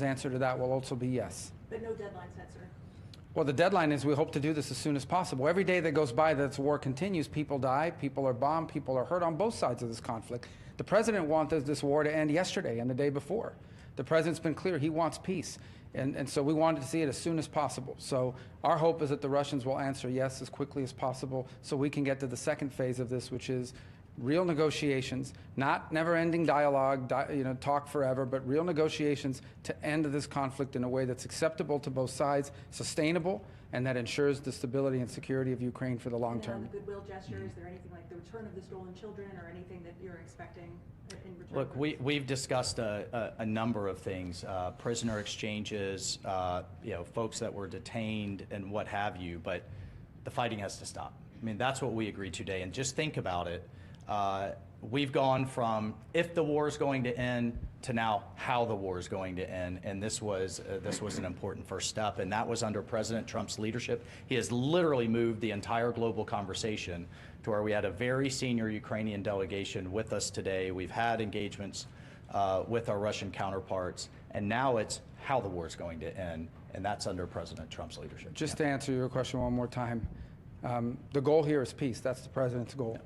answer to that will also be yes. But no deadline set, sir. Well, the deadline is we hope to do this as soon as possible. Every day that goes by that this war continues, people die, people are bombed, people are hurt on both sides of this conflict. The president wanted this war to end yesterday and the day before. The president's been clear he wants peace. And so we wanted to see it as soon as possible. So our hope is that the Russians will answer yes as quickly as possible so we can get to the second phase of this, which is real negotiations, not never-ending dialogue, talk forever, but real negotiations to end this conflict in a way that's acceptable to both sides, sustainable, and that ensures the stability and security of Ukraine for the long term. And on the goodwill gesture, is there anything like the return of the stolen children or anything that you're expecting in return? Look, we've discussed a number of things, prisoner exchanges, folks that were detained and what have you, but the fighting has to stop. I mean, that's what we agreed today. And just think about it. We've gone from if the war is going to end to now how the war is going to end, and this was an important first step, and that was under President Trump's leadership. He has literally moved the entire global conversation to where we had a very senior Ukrainian delegation with us today. We've had engagements with our Russian counterparts, and now it's how the war is going to end, and that's under President Trump's leadership. Just to answer your question one more time, the goal here is peace. That's the president's goal.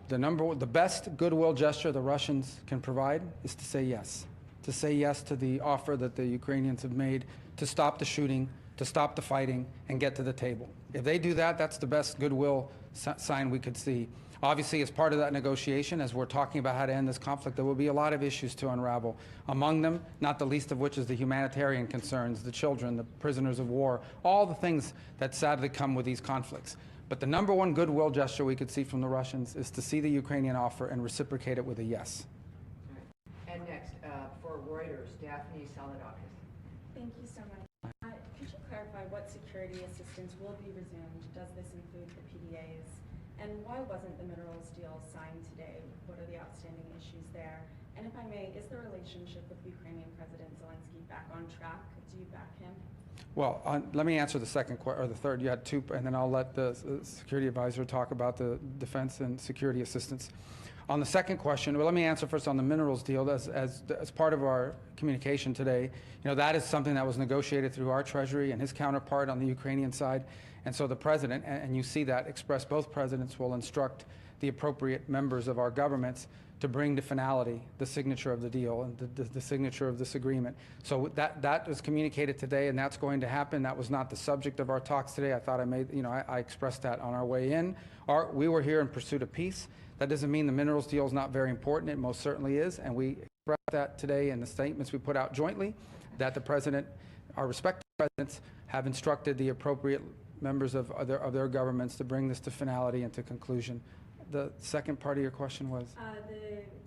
The best goodwill gesture the Russians can provide is to say yes to the offer that the Ukrainians have made to stop the shooting, to stop the fighting, and get to the table. If they do that, that's the best goodwill sign we could see. Obviously, as part of that negotiation, as we're talking about how to end this conflict, there will be a lot of issues to unravel. Among them, not the least of which is the humanitarian concerns, the children, the prisoners of war, all the things that sadly come with these conflicts. But the number one goodwill gesture we could see from the Russians is to see the Ukrainian offer and reciprocate it with a yes. And next, for Reuters, Daphne Saladakis. Thank you so much. Could you clarify what security assistance will be resumed? Does this include the PDAs? And why wasn't the minerals deal signed today? What are the outstanding issues there? And if I may, is the relationship with Ukrainian President Zelensky back on track? Do you back him? Well, let me answer the second or the third. You had two, and then I'll let the security advisor talk about the defense and security assistance. On the second question, well, let me answer first on the minerals deal. As part of our communication today, that is something that was negotiated through our Treasury and his counterpart on the Ukrainian side. And so the president, and you see that expressed, both presidents will instruct the appropriate members of our governments to bring to finality the signature of the deal and the signature of this agreement. So that was communicated today, and that's going to happen. That was not the subject of our talks today. I thought I expressed that on our way in. We were here in pursuit of peace. That doesn't mean the minerals deal is not very important. It most certainly is, and we expressed that today in the statements we put out jointly, that the president, our respective presidents, have instructed the appropriate members of their governments to bring this to finality and to conclusion. The second part of your question was?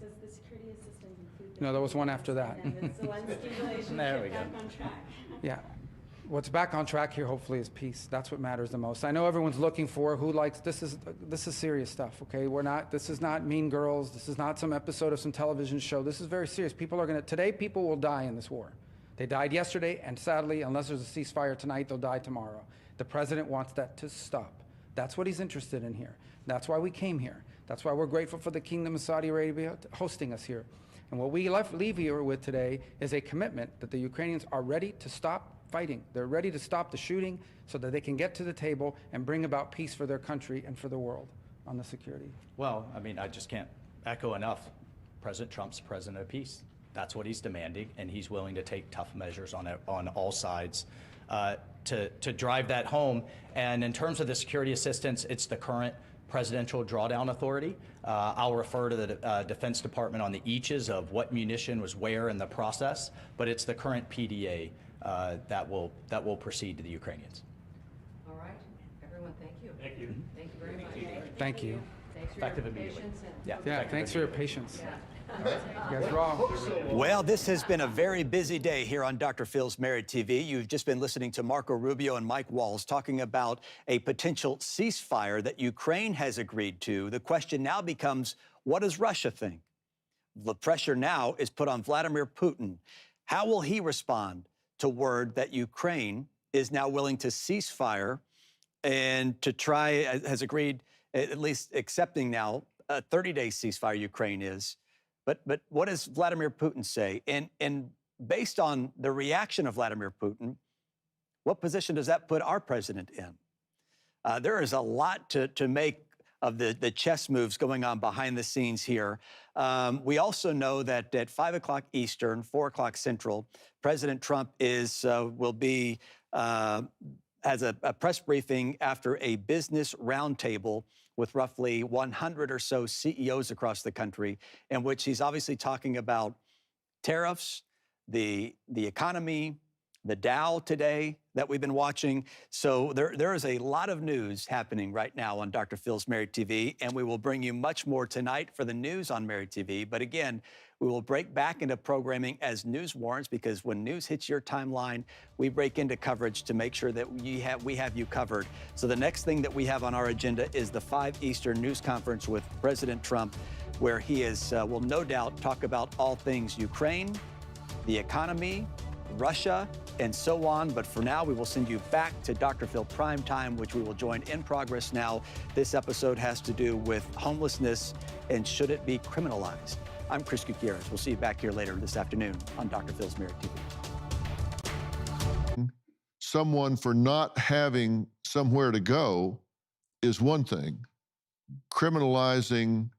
Does the security assistance include? No, there was one after that. And the Zelensky relationship There we go. back on track? Yeah. What's back on track here, hopefully, is peace. That's what matters the most. I know everyone's looking for who likes, this is serious stuff, okay? This is not Mean Girls. This is not some episode of some television show. This is very serious. Today people will die in this war. They died yesterday, and sadly, unless there's a ceasefire tonight, they'll die tomorrow. The president wants that to stop. That's what he's interested in here. That's why we came here. That's why we're grateful for the Kingdom of Saudi Arabia hosting us here. And what we leave here with today is a commitment that the Ukrainians are ready to stop fighting. They're ready to stop the shooting so that they can get to the table and bring about peace for their country and for the world on the security. Well, I mean, I just can't echo enough. President Trump's president of peace. That's what he's demanding, and he's willing to take tough measures on all sides to drive that home. And in terms of the security assistance, it's the current presidential drawdown authority. I'll refer to the Defense Department on the eaches of what munition was where in the process, but it's the current PDA that will proceed to the Ukrainians. All right, everyone, thank you. Thank you. Thank you very much. Thank you. Thanks for Effective your immediately. patience. Yeah, thanks for your patience. Yeah. You guys are wrong. Well, this has been a very busy day here on Dr. Phil's Married TV. You've just been listening to Marco Rubio and Mike Walls talking about a potential ceasefire that Ukraine has agreed to. The question now becomes, what does Russia think? The pressure now is put on Vladimir Putin. How will he respond to word that Ukraine is now willing to cease fire and to try, has agreed, at least accepting now, a 30-day ceasefire Ukraine is. But what does Vladimir Putin say? And based on the reaction of Vladimir Putin, what position does that put our president in? There is a lot to make of the chess moves going on behind the scenes here. We also know that at 5 o'clock Eastern, 4 o'clock Central, President Trump has a press briefing after a business roundtable with roughly 100 or so CEOs across the country, in which he's obviously talking about tariffs, the economy, the Dow today that we've been watching. So there is a lot of news happening right now on Dr. Phil's Married TV, and we will bring you much more tonight for the news on Married TV. But again, we will break back into programming as news warrants, because when news hits your timeline, we break into coverage to make sure that we have you covered. So the next thing that we have on our agenda is the 5 Eastern news conference with President Trump, where he will no doubt talk about all things Ukraine, the economy, Russia, and so on. But for now, we will send you back to Dr. Phil Primetime, which we will join in progress now. This episode has to do with homelessness and should it be criminalized. I'm Chris Gutierrez. We'll see you back here later this afternoon on Dr. Phil's Married TV. Someone for not having somewhere to go is one thing. Criminalizing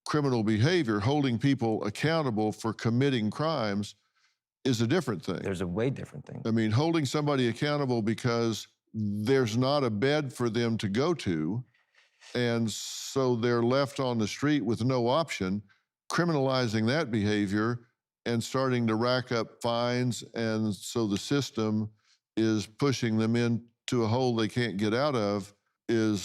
criminal behavior, holding people accountable for committing crimes, is a different thing. There's a way different thing. I mean, holding somebody accountable because there's not a bed for them to go to, and so they're left on the street with no option, criminalizing that behavior and starting to rack up fines, and so the system is pushing them into a hole they can't get out of, is